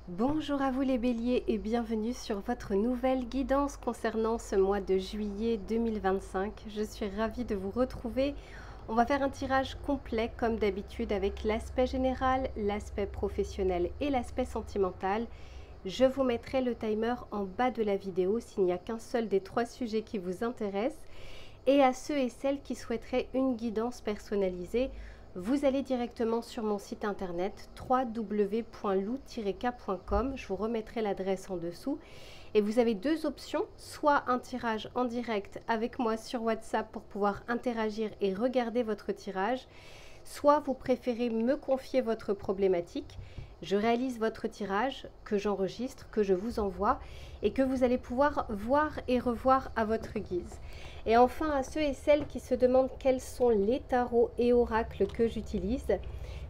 Bonjour à vous les béliers et bienvenue sur votre nouvelle guidance concernant ce mois de juillet 2025. Je suis ravie de vous retrouver. On va faire un tirage complet comme d'habitude avec l'aspect général, l'aspect professionnel et l'aspect sentimental. Je vous mettrai le timer en bas de la vidéo s'il n'y a qu'un seul des trois sujets qui vous intéressent. Et à ceux et celles qui souhaiteraient une guidance personnalisée, vous allez directement sur mon site internet www.lou-k.com, je vous remettrai l'adresse en dessous. Et vous avez deux options, soit un tirage en direct avec moi sur WhatsApp pour pouvoir interagir et regarder votre tirage, soit vous préférez me confier votre problématique. Je réalise votre tirage, que j'enregistre, que je vous envoie et que vous allez pouvoir voir et revoir à votre guise. Et enfin, à ceux et celles qui se demandent quels sont les tarots et oracles que j'utilise,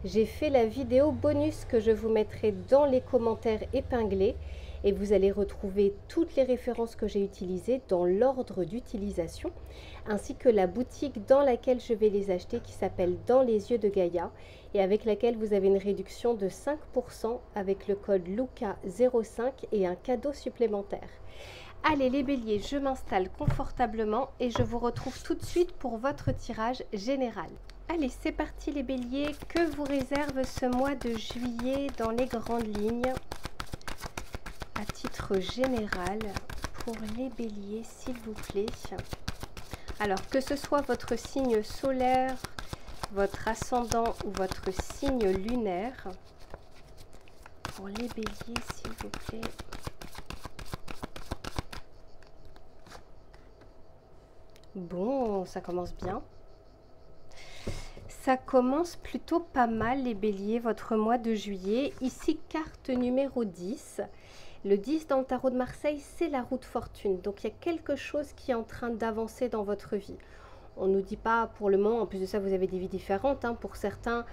j'ai fait la vidéo bonus que je vous mettrai dans les commentaires épinglés et vous allez retrouver toutes les références que j'ai utilisées dans l'ordre d'utilisation, ainsi que la boutique dans laquelle je vais les acheter qui s'appelle Dans les yeux de Gaïa et avec laquelle vous avez une réduction de 5% avec le code LUCA05 et un cadeau supplémentaire. Allez les béliers, je m'installe confortablement et je vous retrouve tout de suite pour votre tirage général. Allez, c'est parti les béliers, que vous réserve ce mois de juillet dans les grandes lignes à titre général pour les béliers s'il vous plaît. Alors que ce soit votre signe solaire, votre ascendant ou votre signe lunaire, pour les béliers s'il vous plaît. Bon, ça commence bien. Ça commence plutôt pas mal les béliers, votre mois de juillet. Ici, carte numéro 10. Le 10 dans le tarot de Marseille, c'est la roue de fortune. Donc, il y a quelque chose qui est en train d'avancer dans votre vie. On ne nous dit pas pour le moment, en plus de ça, vous avez des vies différentes. Pour certains,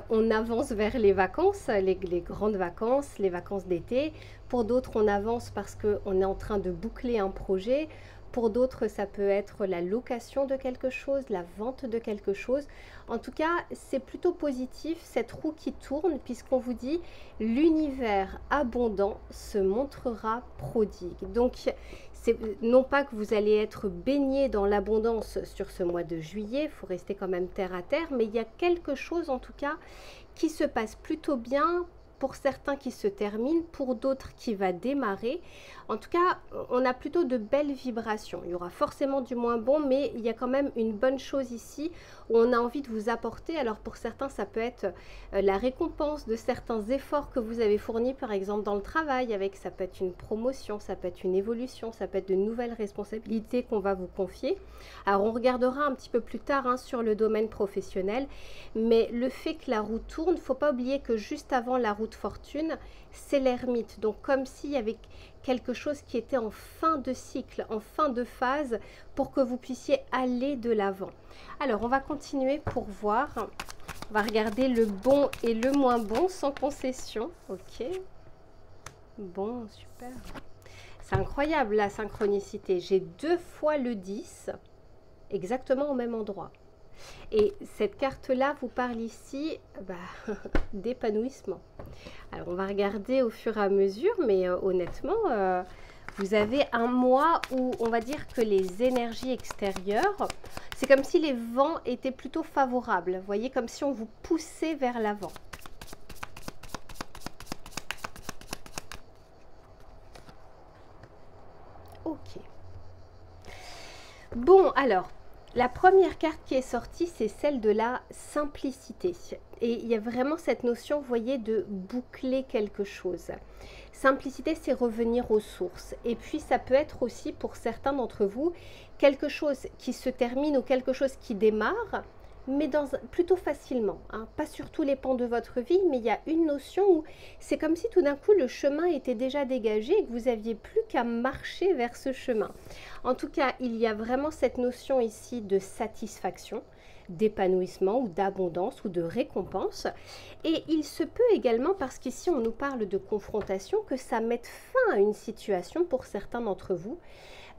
on avance vers les vacances, les grandes vacances, les vacances d'été. Pour d'autres, on avance parce qu'on est en train de boucler un projet. Pour d'autres, ça peut être la location de quelque chose, la vente de quelque chose. En tout cas, c'est plutôt positif, cette roue qui tourne, puisqu'on vous dit l'univers abondant se montrera prodigue. Donc, c'est non pas que vous allez être baigné dans l'abondance sur ce mois de juillet, il faut rester quand même terre à terre, mais il y a quelque chose en tout cas qui se passe plutôt bien. Pour certains qui se termine, pour d'autres qui va démarrer. En tout cas, on a plutôt de belles vibrations. Il y aura forcément du moins bon, mais il y a quand même une bonne chose ici où on a envie de vous apporter. Alors pour certains, ça peut être la récompense de certains efforts que vous avez fournis, par exemple dans le travail, avec ça peut être une promotion, ça peut être une évolution, ça peut être de nouvelles responsabilités qu'on va vous confier. Alors on regardera un petit peu plus tard sur le domaine professionnel, mais le fait que la roue tourne, il ne faut pas oublier que juste avant la roue de fortune, c'est l'ermite. Donc comme s'il y avait quelque chose qui était en fin de cycle, en fin de phase, pour que vous puissiez aller de l'avant. Alors on va continuer pour voir. On va regarder le bon et le moins bon sans concession. Ok. Bon, super. C'est incroyable la synchronicité. J'ai 2 fois le 10, exactement au même endroit. Et cette carte-là vous parle ici d'épanouissement. Alors, on va regarder au fur et à mesure, mais honnêtement, vous avez un mois où on va dire que les énergies extérieures, c'est comme si les vents étaient plutôt favorables. Vous voyez, comme si on vous poussait vers l'avant. Ok. Bon, alors, la première carte qui est sortie, c'est celle de la simplicité. Et il y a vraiment cette notion, vous voyez, de boucler quelque chose. Simplicité, c'est revenir aux sources. Et puis, ça peut être aussi, pour certains d'entre vous, quelque chose qui se termine ou quelque chose qui démarre, mais plutôt facilement. Pas sur tous les pans de votre vie, mais il y a une notion où c'est comme si tout d'un coup, le chemin était déjà dégagé et que vous n'aviez plus qu'à marcher vers ce chemin. En tout cas, il y a vraiment cette notion ici de satisfaction, d'épanouissement ou d'abondance ou de récompense. Et il se peut également, parce qu'ici on nous parle de confrontation, que ça mette fin à une situation pour certains d'entre vous.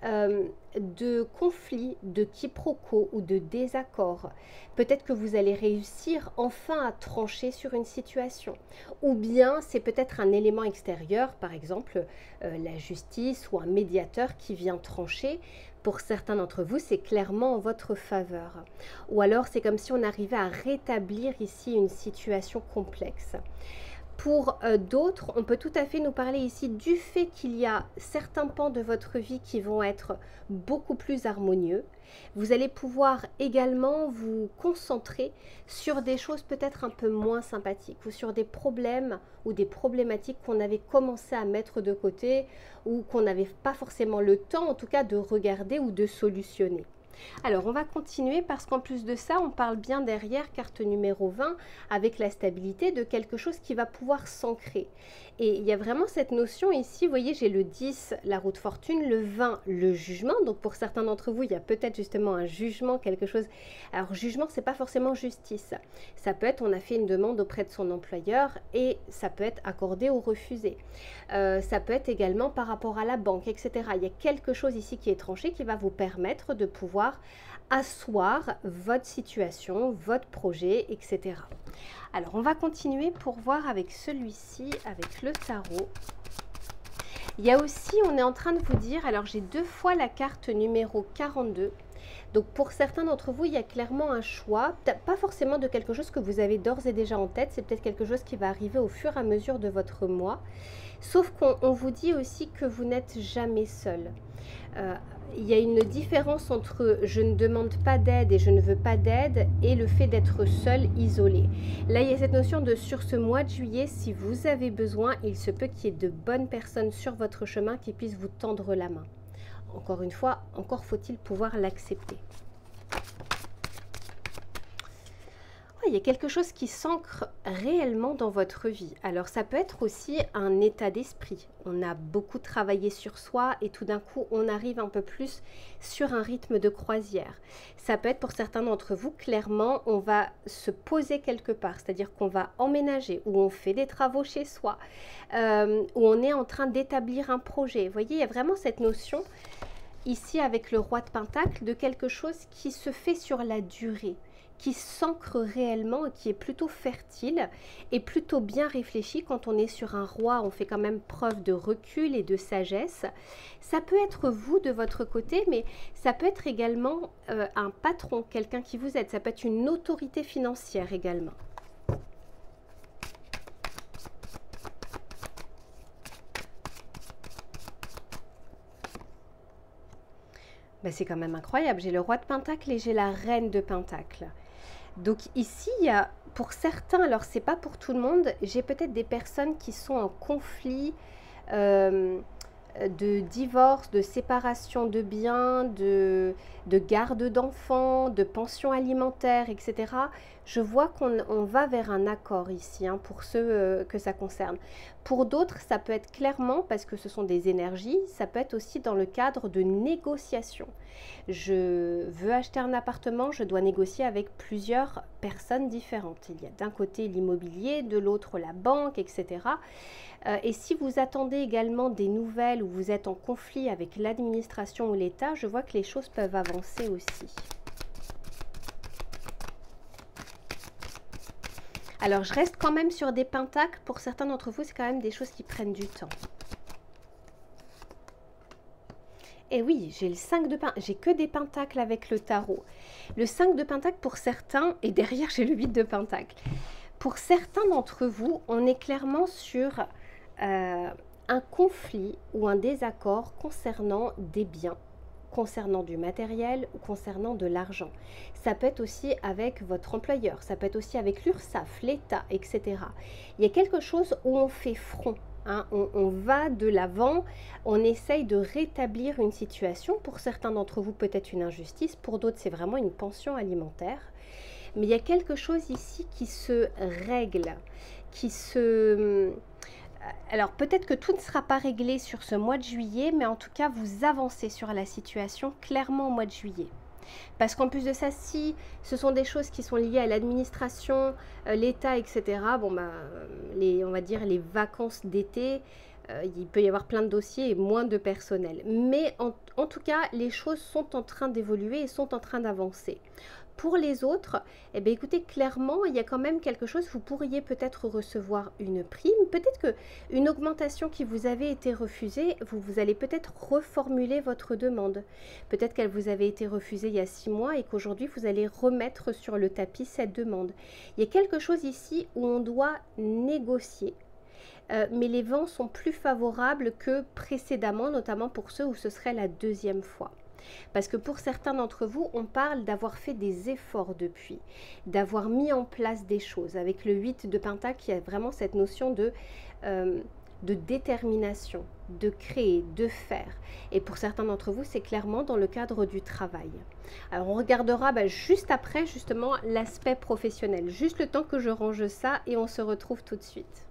de conflits, de quiproquos ou de désaccords. Peut-être que vous allez réussir enfin à trancher sur une situation. Ou bien c'est peut-être un élément extérieur, par exemple la justice ou un médiateur qui vient trancher. Pour certains d'entre vous, c'est clairement en votre faveur. Ou alors c'est comme si on arrivait à rétablir ici une situation complexe. Pour d'autres, on peut tout à fait nous parler ici du fait qu'il y a certains pans de votre vie qui vont être beaucoup plus harmonieux. Vous allez pouvoir également vous concentrer sur des choses peut-être un peu moins sympathiques ou sur des problèmes ou des problématiques qu'on avait commencé à mettre de côté ou qu'on n'avait pas forcément le temps en tout cas de regarder ou de solutionner. Alors, on va continuer parce qu'en plus de ça, on parle bien derrière, carte numéro 20, avec la stabilité de quelque chose qui va pouvoir s'ancrer. Et il y a vraiment cette notion ici, vous voyez, j'ai le 10, la roue de fortune, le 20, le jugement. Donc, pour certains d'entre vous, il y a peut-être justement un jugement, quelque chose. Alors, jugement, c'est pas forcément justice. Ça peut être, on a fait une demande auprès de son employeur et ça peut être accordé ou refusé. Ça peut être également par rapport à la banque, etc. Il y a quelque chose ici qui est tranché qui va vous permettre de pouvoir asseoir votre situation, votre projet, etc. Alors, on va continuer pour voir avec celui-ci, avec le tarot. Il y a aussi, on est en train de vous dire, alors j'ai 2 fois la carte numéro 42. Donc pour certains d'entre vous, il y a clairement un choix, pas forcément de quelque chose que vous avez d'ores et déjà en tête, c'est peut-être quelque chose qui va arriver au fur et à mesure de votre mois. Sauf qu'on vous dit aussi que vous n'êtes jamais seul. Il y a une différence entre je ne demande pas d'aide et je ne veux pas d'aide et le fait d'être seul, isolé. Là, il y a cette notion de sur ce mois de juillet, si vous avez besoin, il se peut qu'il y ait de bonnes personnes sur votre chemin qui puissent vous tendre la main. Encore une fois, encore faut-il pouvoir l'accepter. Il y a quelque chose qui s'ancre réellement dans votre vie. Alors ça peut être aussi un état d'esprit. On a beaucoup travaillé sur soi et tout d'un coup on arrive un peu plus sur un rythme de croisière. Ça peut être pour certains d'entre vous, clairement on va se poser quelque part, c'est-à-dire qu'on va emménager ou on fait des travaux chez soi, où on est en train d'établir un projet. Vous voyez, il y a vraiment cette notion ici avec le roi de Pentacle de quelque chose qui se fait sur la durée, qui s'ancre réellement et qui est plutôt fertile et plutôt bien réfléchi. Quand on est sur un roi, on fait quand même preuve de recul et de sagesse. Ça peut être vous de votre côté, mais ça peut être également un patron, quelqu'un qui vous aide. Ça peut être une autorité financière également. Ben, c'est quand même incroyable. J'ai le roi de Pentacle et j'ai la reine de Pentacle. Donc ici, il y a, pour certains, alors c'est pas pour tout le monde, j'ai peut-être des personnes qui sont en conflit de divorce, de séparation de biens, de garde d'enfants, de pension alimentaire, etc. Je vois qu'on va vers un accord ici, hein, pour ceux que ça concerne. Pour d'autres, ça peut être clairement, parce que ce sont des énergies, ça peut être aussi dans le cadre de négociations. Je veux acheter un appartement, je dois négocier avec plusieurs personnes différentes. Il y a d'un côté l'immobilier, de l'autre la banque, etc. Et si vous attendez également des nouvelles ou vous êtes en conflit avec l'administration ou l'État, je vois que les choses peuvent avancer aussi. Alors, je reste quand même sur des pentacles. Pour certains d'entre vous, c'est quand même des choses qui prennent du temps. Et oui, j'ai le 5 de pentacles, j'ai que des pentacles avec le tarot. Le 5 de pentacles pour certains, et derrière j'ai le 8 de pentacles. Pour certains d'entre vous, on est clairement sur un conflit ou un désaccord concernant des biens, concernant du matériel ou concernant de l'argent. Ça peut être aussi avec votre employeur, ça peut être aussi avec l'URSSAF, l'État, etc. Il y a quelque chose où on fait front. Hein, on va de l'avant, on essaye de rétablir une situation. Pour certains d'entre vous, peut-être une injustice. Pour d'autres, c'est vraiment une pension alimentaire. Mais il y a quelque chose ici qui se règle, qui se... Alors, peut-être que tout ne sera pas réglé sur ce mois de juillet, mais en tout cas, vous avancez sur la situation clairement au mois de juillet. Parce qu'en plus de ça, si ce sont des choses qui sont liées à l'administration, l'État, etc., bon, bah, on va dire les vacances d'été, Il peut y avoir plein de dossiers et moins de personnel. Mais en tout cas, les choses sont en train d'évoluer et sont en train d'avancer. Pour les autres, eh bien, écoutez, clairement, il y a quand même quelque chose. Vous pourriez peut-être recevoir une prime, peut-être qu'une augmentation qui vous avait été refusée, vous allez peut-être reformuler votre demande. Peut-être qu'elle vous avait été refusée il y a 6 mois et qu'aujourd'hui, vous allez remettre sur le tapis cette demande. Il y a quelque chose ici où on doit négocier. Mais les vents sont plus favorables que précédemment, notamment pour ceux où ce serait la deuxième fois. Parce que pour certains d'entre vous, on parle d'avoir fait des efforts depuis, d'avoir mis en place des choses. Avec le 8 de Pentacle, il y a vraiment cette notion de détermination, de créer, de faire. Et pour certains d'entre vous, c'est clairement dans le cadre du travail. Alors on regardera juste après justement l'aspect professionnel. Juste le temps que je range ça et on se retrouve tout de suite.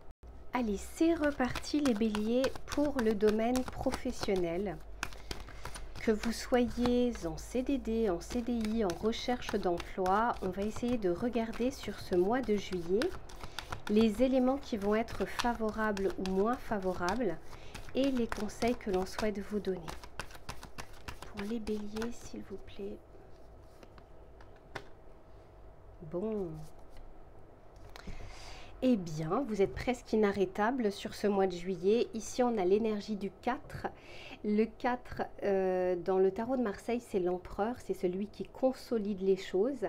Allez, c'est reparti les béliers pour le domaine professionnel. Que vous soyez en CDD, en CDI, en recherche d'emploi, on va essayer de regarder sur ce mois de juillet les éléments qui vont être favorables ou moins favorables et les conseils que l'on souhaite vous donner. Pour les béliers, s'il vous plaît. Bon. Eh bien, vous êtes presque inarrêtable sur ce mois de juillet. Ici, on a l'énergie du 4. Le 4, dans le tarot de Marseille, c'est l'empereur. C'est celui qui consolide les choses.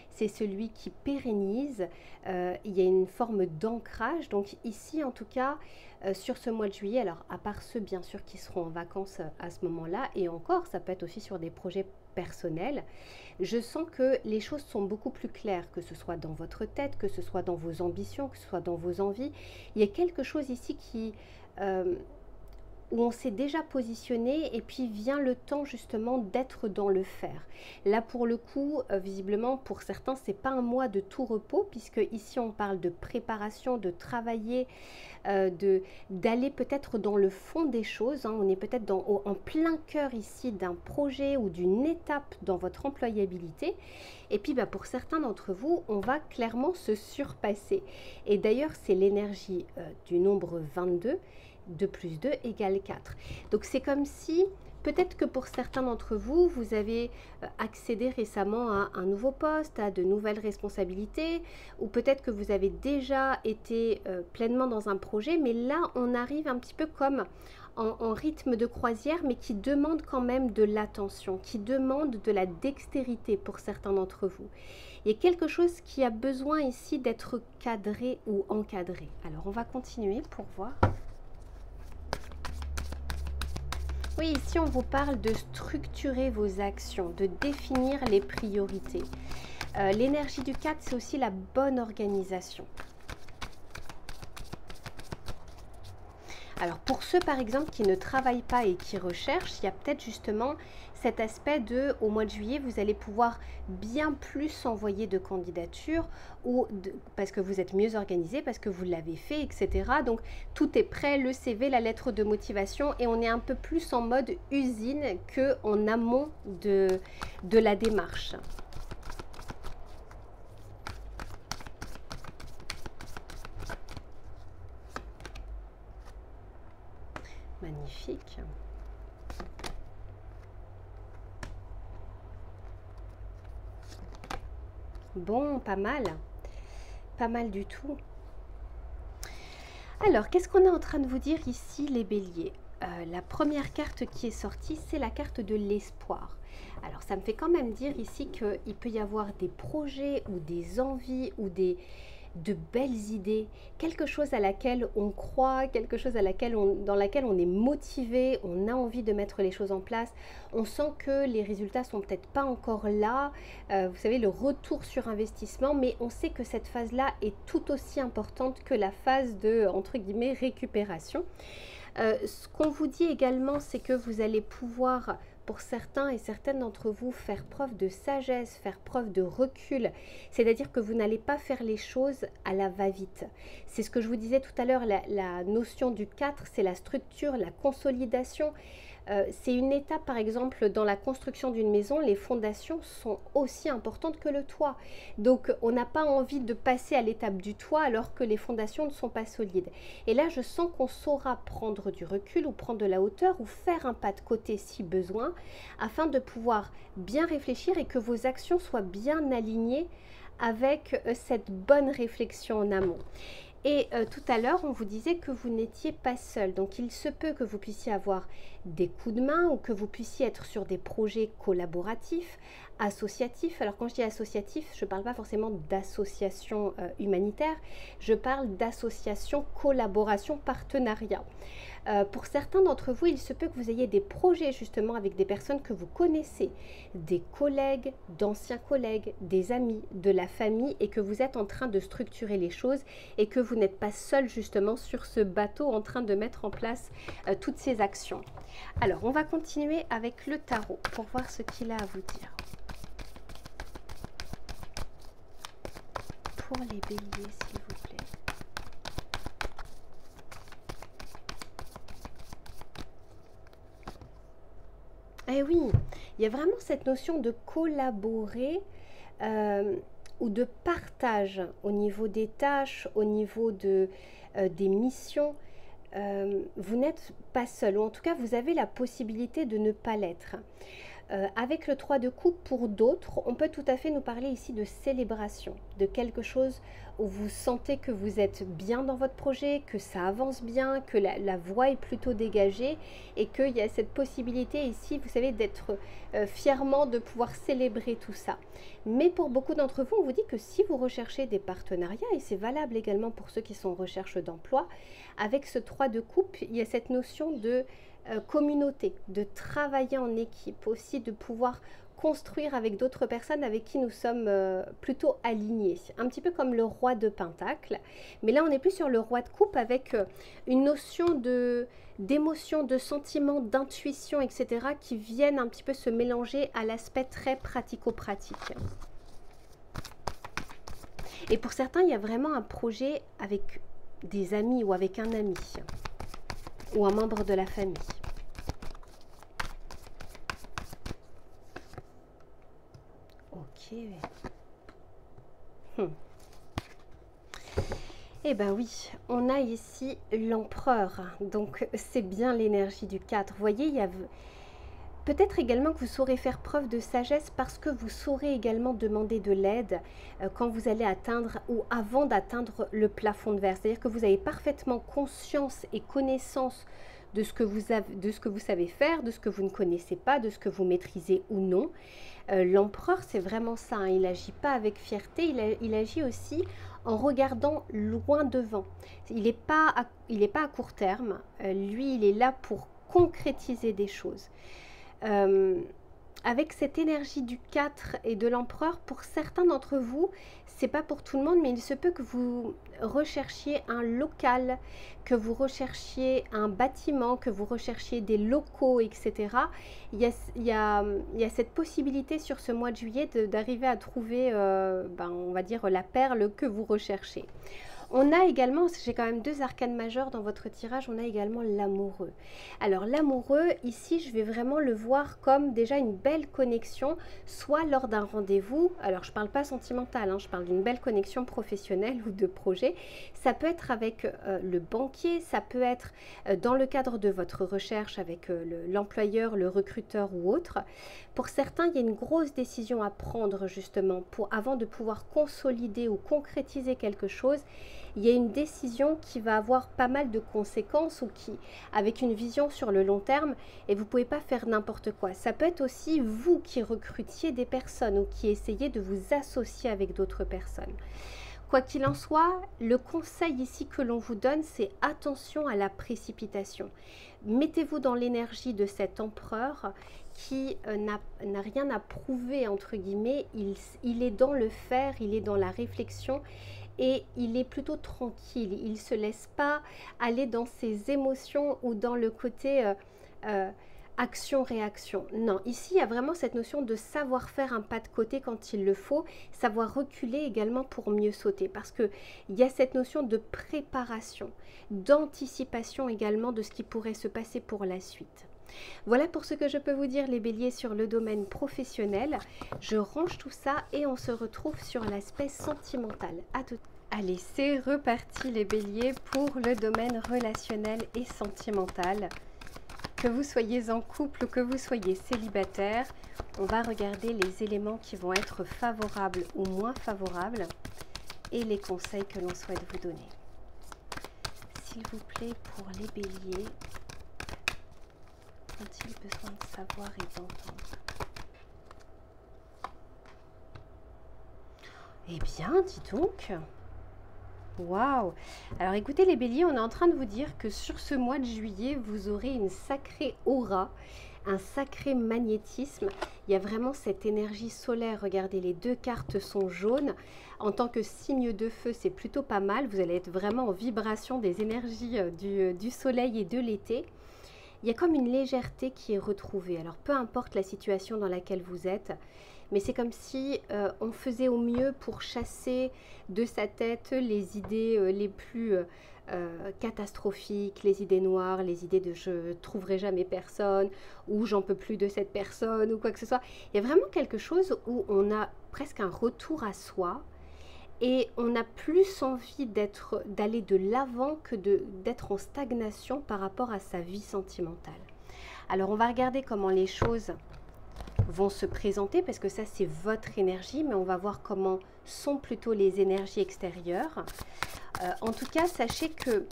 C'est celui qui pérennise. Il y a une forme d'ancrage. Donc ici, en tout cas, sur ce mois de juillet, alors à part ceux, bien sûr, qui seront en vacances à ce moment-là, et encore, ça peut être aussi sur des projets personnels, je sens que les choses sont beaucoup plus claires, que ce soit dans votre tête, que ce soit dans vos ambitions, que ce soit dans vos envies. Il y a quelque chose ici qui, où on s'est déjà positionné et puis vient le temps justement d'être dans le faire. Là pour le coup, visiblement pour certains, c'est pas un mois de tout repos puisque ici on parle de préparation, de travailler, d'aller peut-être dans le fond des choses. Hein. On est peut-être en plein cœur ici d'un projet ou d'une étape dans votre employabilité. Et puis pour certains d'entre vous, on va clairement se surpasser. Et d'ailleurs, c'est l'énergie du nombre 22. 2 plus 2 égale 4. Donc c'est comme si, peut-être que pour certains d'entre vous, vous avez accédé récemment à un nouveau poste, à de nouvelles responsabilités, ou peut-être que vous avez déjà été pleinement dans un projet, mais là on arrive un petit peu comme en rythme de croisière, mais qui demande quand même de l'attention, qui demande de la dextérité pour certains d'entre vous. Il y a quelque chose qui a besoin ici d'être cadré ou encadré. Alors on va continuer pour voir. Oui, ici on vous parle de structurer vos actions, de définir les priorités. L'énergie du 4, c'est aussi la bonne organisation. Alors pour ceux par exemple qui ne travaillent pas et qui recherchent, il y a peut-être justement cet aspect de, au mois de juillet, vous allez pouvoir bien plus envoyer de candidatures parce que vous êtes mieux organisé, parce que vous l'avez fait, etc. Donc tout est prêt, le CV, la lettre de motivation et on est un peu plus en mode usine qu'en amont de la démarche. Magnifique. Bon, pas mal. Pas mal du tout. Alors, qu'est-ce qu'on est en train de vous dire ici, les béliers? La première carte qui est sortie, c'est la carte de l'espoir. Alors, ça me fait quand même dire ici qu'il peut y avoir des projets ou des envies ou de belles idées, quelque chose à laquelle on croit, quelque chose dans laquelle on est motivé, on a envie de mettre les choses en place. On sent que les résultats sont peut-être pas encore là, vous savez, le retour sur investissement, mais on sait que cette phase-là est tout aussi importante que la phase de, entre guillemets, récupération. Ce qu'on vous dit également, c'est que vous allez pouvoir, pour certains et certaines d'entre vous, faire preuve de sagesse, faire preuve de recul. C'est-à-dire que vous n'allez pas faire les choses à la va-vite. C'est ce que je vous disais tout à l'heure, la notion du 4, c'est la structure, la consolidation. C'est une étape, par exemple, dans la construction d'une maison, les fondations sont aussi importantes que le toit. Donc, on n'a pas envie de passer à l'étape du toit alors que les fondations ne sont pas solides. Et là, je sens qu'on saura prendre du recul ou prendre de la hauteur ou faire un pas de côté si besoin, afin de pouvoir bien réfléchir et que vos actions soient bien alignées avec cette bonne réflexion en amont. Et tout à l'heure, on vous disait que vous n'étiez pas seul. Donc, il se peut que vous puissiez avoir des coups de main ou que vous puissiez être sur des projets collaboratifs, associatifs. Alors, quand je dis associatif, je ne parle pas forcément d'association humanitaire. Je parle d'association, collaboration, partenariat. Pour certains d'entre vous, il se peut que vous ayez des projets justement avec des personnes que vous connaissez, des collègues, d'anciens collègues, des amis, de la famille et que vous êtes en train de structurer les choses et que vous n'êtes pas seul justement sur ce bateau en train de mettre en place toutes ces actions. Alors, on va continuer avec le tarot pour voir ce qu'il a à vous dire. Pour les béliers, s'il vous plaît. Eh oui, il y a vraiment cette notion de collaborer ou de partage au niveau des tâches, au niveau des missions. Vous n'êtes pas seul, ou en tout cas vous avez la possibilité de ne pas l'être. Avec le 3 de coupe, pour d'autres, on peut tout à fait nous parler ici de célébration, de quelque chose où vous sentez que vous êtes bien dans votre projet, que ça avance bien, que la voie est plutôt dégagée et qu'il y a cette possibilité ici, vous savez, d'être fièrement, de pouvoir célébrer tout ça. Mais pour beaucoup d'entre vous, on vous dit que si vous recherchez des partenariats, et c'est valable également pour ceux qui sont en recherche d'emploi, avec ce 3 de coupe, il y a cette notion de communauté, de travailler en équipe, aussi de pouvoir construire avec d'autres personnes avec qui nous sommes plutôt alignés. Un petit peu comme le roi de Pentacle. Mais là, on est plus sur le roi de coupe avec une notion d'émotion, de sentiment, d'intuition, etc. qui viennent un petit peu se mélanger à l'aspect très pratico-pratique. Et pour certains, il y a vraiment un projet avec des amis ou avec un ami ou un membre de la famille. Ok. Eh bien oui, on a ici l'empereur. Donc c'est bien l'énergie du 4. Vous voyez, il y a peut-être également que vous saurez faire preuve de sagesse parce que vous saurez également demander de l'aide quand vous allez atteindre ou avant d'atteindre le plafond de verre. C'est-à-dire que vous avez parfaitement conscience et connaissance de ce que vous savez faire, de ce que vous ne connaissez pas, de ce que vous maîtrisez ou non. L'empereur, c'est vraiment ça, hein. Il n'agit pas avec fierté, il agit aussi en regardant loin devant. Il n'est pas à court terme, lui, il est là pour concrétiser des choses. Avec cette énergie du 4 et de l'empereur, pour certains d'entre vous, c'est pas pour tout le monde, mais il se peut que vous recherchiez un local, que vous recherchiez un bâtiment, que vous recherchiez des locaux, etc. Il y a cette possibilité sur ce mois de juillet d'arriver à trouver, on va dire, la perle que vous recherchez. On a également, j'ai quand même 2 arcanes majeures dans votre tirage, on a également l'amoureux. Alors l'amoureux, ici, je vais vraiment le voir comme déjà une belle connexion, soit lors d'un rendez-vous, alors je ne parle pas sentimental, hein, je parle d'une belle connexion professionnelle ou de projet. Ça peut être avec le banquier, ça peut être dans le cadre de votre recherche avec l'employeur, le recruteur ou autre. Pour certains, il y a une grosse décision à prendre justement avant de pouvoir consolider ou concrétiser quelque chose. Il y a une décision qui va avoir pas mal de conséquences ou avec une vision sur le long terme et vous ne pouvez pas faire n'importe quoi. Ça peut être aussi vous qui recrutiez des personnes ou qui essayez de vous associer avec d'autres personnes. Quoi qu'il en soit, le conseil ici que l'on vous donne, c'est attention à la précipitation. Mettez-vous dans l'énergie de cet empereur qui n'a rien à prouver, entre guillemets. Il est dans le faire, il est dans la réflexion et il est plutôt tranquille. Il ne se laisse pas aller dans ses émotions ou dans le côté action-réaction. Non, ici, il y a vraiment cette notion de savoir faire un pas de côté quand il le faut, savoir reculer également pour mieux sauter, parce qu'il y a cette notion de préparation, d'anticipation également de ce qui pourrait se passer pour la suite. Voilà pour ce que je peux vous dire les béliers sur le domaine professionnel. Je range tout ça et on se retrouve sur l'aspect sentimental. À tout. Allez, c'est reparti les béliers pour le domaine relationnel et sentimental. Que vous soyez en couple ou que vous soyez célibataire, on va regarder les éléments qui vont être favorables ou moins favorables et les conseils que l'on souhaite vous donner. S'il vous plaît, pour les béliers, ont-ils besoin de savoir et d'entendre? Eh bien, dis donc. Waouh! Alors écoutez les béliers, on est en train de vous dire que sur ce mois de juillet, vous aurez une sacrée aura, un sacré magnétisme. Il y a vraiment cette énergie solaire. Regardez, les deux cartes sont jaunes. En tant que signe de feu, c'est plutôt pas mal. Vous allez être vraiment en vibration des énergies du soleil et de l'été. Il y a comme une légèreté qui est retrouvée. Alors peu importe la situation dans laquelle vous êtes, mais c'est comme si on faisait au mieux pour chasser de sa tête les idées les plus catastrophiques, les idées noires, les idées de je trouverai jamais personne, ou j'en peux plus de cette personne, ou quoi que ce soit. Il y a vraiment quelque chose où on a presque un retour à soi, et on a plus envie d'aller de l'avant que d'être en stagnation par rapport à sa vie sentimentale. Alors on va regarder comment les choses vont se présenter, parce que ça c'est votre énergie, mais on va voir comment sont plutôt les énergies extérieures. En tout cas, sachez que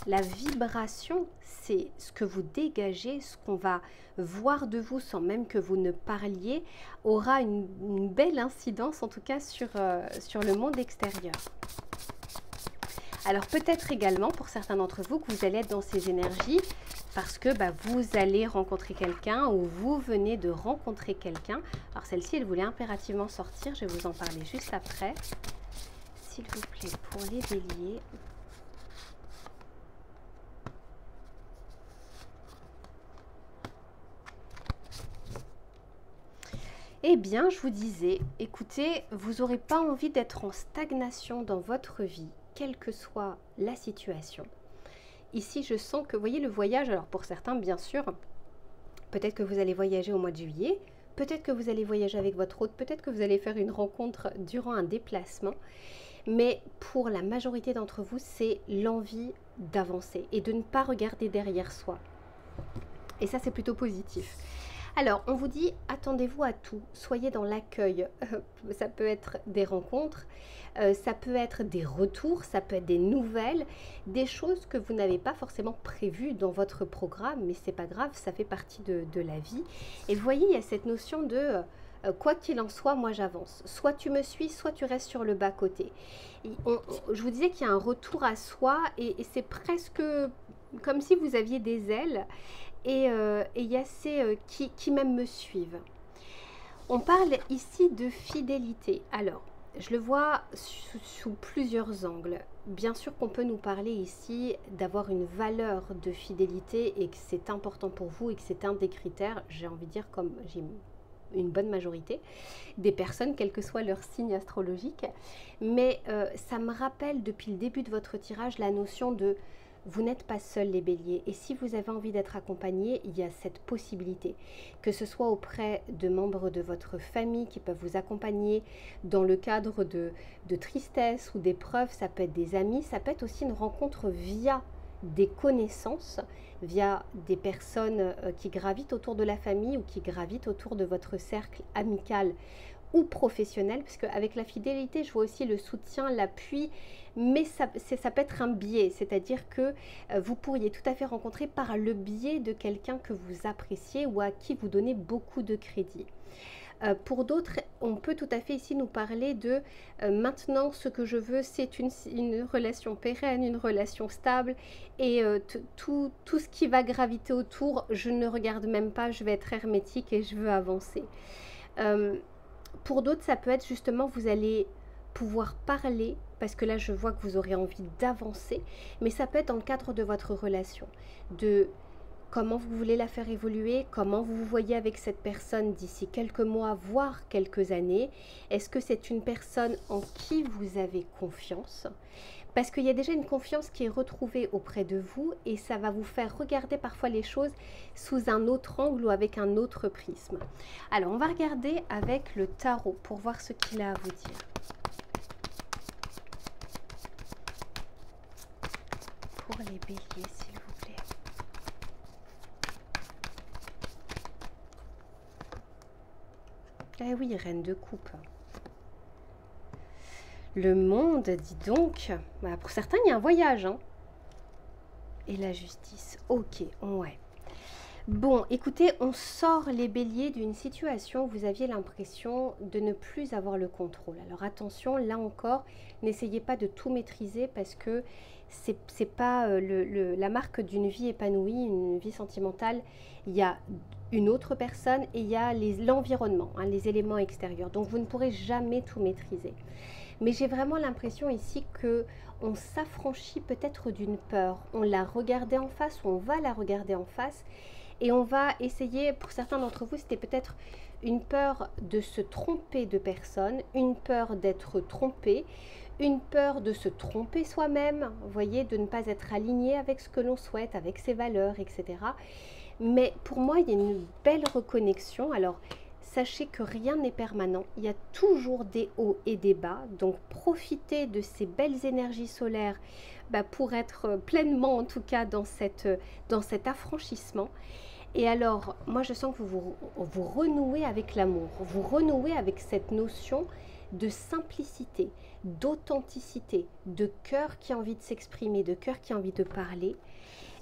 la vibration, c'est ce que vous dégagez, ce qu'on va voir de vous sans même que vous ne parliez, aura une belle incidence en tout cas sur le monde extérieur. Alors peut-être également pour certains d'entre vous que vous allez être dans ces énergies parce que vous allez rencontrer quelqu'un ou vous venez de rencontrer quelqu'un. Alors celle-ci, elle voulait impérativement sortir, je vais vous en parler juste après. S'il vous plaît, pour les béliers. Eh bien, je vous disais, écoutez, vous n'aurez pas envie d'être en stagnation dans votre vie, quelle que soit la situation. Ici, je sens que, vous voyez, le voyage, alors pour certains, bien sûr, peut-être que vous allez voyager au mois de juillet, peut-être que vous allez voyager avec votre hôte, peut-être que vous allez faire une rencontre durant un déplacement, mais pour la majorité d'entre vous, c'est l'envie d'avancer et de ne pas regarder derrière soi. Et ça, c'est plutôt positif. Alors, on vous dit, attendez-vous à tout, soyez dans l'accueil. Ça peut être des rencontres, ça peut être des retours, ça peut être des nouvelles, des choses que vous n'avez pas forcément prévues dans votre programme, mais c'est pas grave, ça fait partie de la vie. Et vous voyez, il y a cette notion de quoi qu'il en soit, moi j'avance. Soit tu me suis, soit tu restes sur le bas-côté. Je vous disais qu'il y a un retour à soi et c'est presque comme si vous aviez des ailes. Et il y a ces qui même me suivent. On parle ici de fidélité. Alors, je le vois sous plusieurs angles. Bien sûr qu'on peut nous parler ici d'avoir une valeur de fidélité et que c'est important pour vous et que c'est un des critères, j'ai envie de dire, comme j'ai une bonne majorité des personnes, quel que soit leur signe astrologique. Mais ça me rappelle depuis le début de votre tirage la notion de vous n'êtes pas seul les béliers, et si vous avez envie d'être accompagné, il y a cette possibilité, que ce soit auprès de membres de votre famille qui peuvent vous accompagner dans le cadre de tristesse ou d'épreuves, ça peut être des amis, ça peut être aussi une rencontre via des connaissances, via des personnes qui gravitent autour de la famille ou qui gravitent autour de votre cercle amical ou professionnel, parce qu'avec la fidélité, je vois aussi le soutien, l'appui, mais ça peut être un biais, c'est-à-dire que vous pourriez tout à fait rencontrer par le biais de quelqu'un que vous appréciez ou à qui vous donnez beaucoup de crédit. Pour d'autres, on peut tout à fait ici nous parler de maintenant ce que je veux, c'est une relation pérenne, une relation stable, et tout ce qui va graviter autour, je ne regarde même pas, je vais être hermétique et je veux avancer. Pour d'autres, ça peut être justement, vous allez pouvoir parler, parce que là, je vois que vous aurez envie d'avancer, mais ça peut être dans le cadre de votre relation, de comment vous voulez la faire évoluer, comment vous vous voyez avec cette personne d'ici quelques mois, voire quelques années. Est-ce que c'est une personne en qui vous avez confiance? Parce qu'il y a déjà une confiance qui est retrouvée auprès de vous et ça va vous faire regarder parfois les choses sous un autre angle ou avec un autre prisme. Alors, on va regarder avec le tarot pour voir ce qu'il a à vous dire. Pour les béliers, s'il vous plaît. Eh oui, reine de coupe. Le monde, dis donc, bah pour certains, il y a un voyage. Hein. Et la justice. Ok, ouais. Bon, écoutez, on sort les béliers d'une situation où vous aviez l'impression de ne plus avoir le contrôle. Alors attention, là encore, n'essayez pas de tout maîtriser parce que c'est pas la marque d'une vie épanouie, une vie sentimentale. Il y a une autre personne et il y a l'environnement, hein, les éléments extérieurs. Donc vous ne pourrez jamais tout maîtriser. Mais j'ai vraiment l'impression ici que on s'affranchit peut-être d'une peur. On l'a regardée en face ou on va la regarder en face. Et on va essayer, pour certains d'entre vous, c'était peut-être une peur de se tromper de personne, une peur d'être trompé, une peur de se tromper soi-même, vous voyez, de ne pas être aligné avec ce que l'on souhaite, avec ses valeurs, etc. Mais pour moi, il y a une belle reconnexion. Alors, sachez que rien n'est permanent, il y a toujours des hauts et des bas, donc profitez de ces belles énergies solaires pour être pleinement, en tout cas, dans cet affranchissement. Et alors, moi je sens que vous renouez avec l'amour, vous renouez avec cette notion de simplicité, d'authenticité, de cœur qui a envie de s'exprimer, de cœur qui a envie de parler.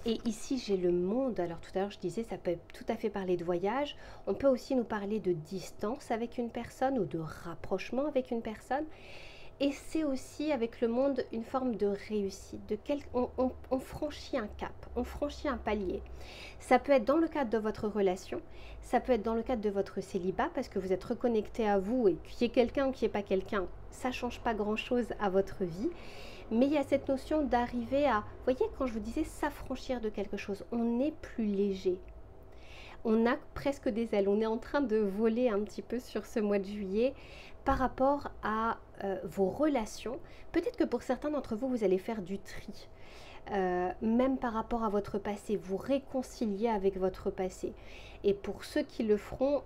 Et ici, j'ai le monde. Alors tout à l'heure, je disais, ça peut tout à fait parler de voyage. On peut aussi nous parler de distance avec une personne ou de rapprochement avec une personne. Et c'est aussi avec le monde une forme de réussite. On franchit un cap, on franchit un palier. Ça peut être dans le cadre de votre relation, ça peut être dans le cadre de votre célibat parce que vous êtes reconnecté à vous et qu'il y ait quelqu'un ou qu'il n'y ait pas quelqu'un, ça ne change pas grand-chose à votre vie. Mais il y a cette notion d'arriver à, vous voyez, quand je vous disais s'affranchir de quelque chose, on est plus léger. On a presque des ailes, on est en train de voler un petit peu sur ce mois de juillet par rapport à vos relations. Peut-être que pour certains d'entre vous, vous allez faire du tri, même par rapport à votre passé, vous réconcilier avec votre passé. Et pour ceux qui le feront,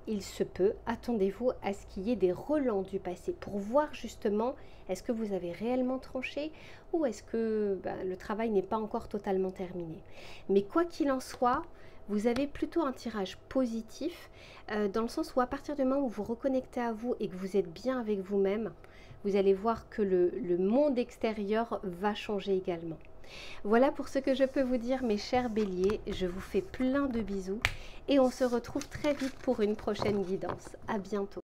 il se peut, attendez-vous à ce qu'il y ait des relents du passé pour voir justement est-ce que vous avez réellement tranché ou est-ce que le travail n'est pas encore totalement terminé. Mais quoi qu'il en soit, vous avez plutôt un tirage positif dans le sens où à partir du moment où vous reconnectez à vous et que vous êtes bien avec vous-même, vous allez voir que le monde extérieur va changer également. Voilà pour ce que je peux vous dire mes chers béliers, je vous fais plein de bisous et on se retrouve très vite pour une prochaine guidance. À bientôt.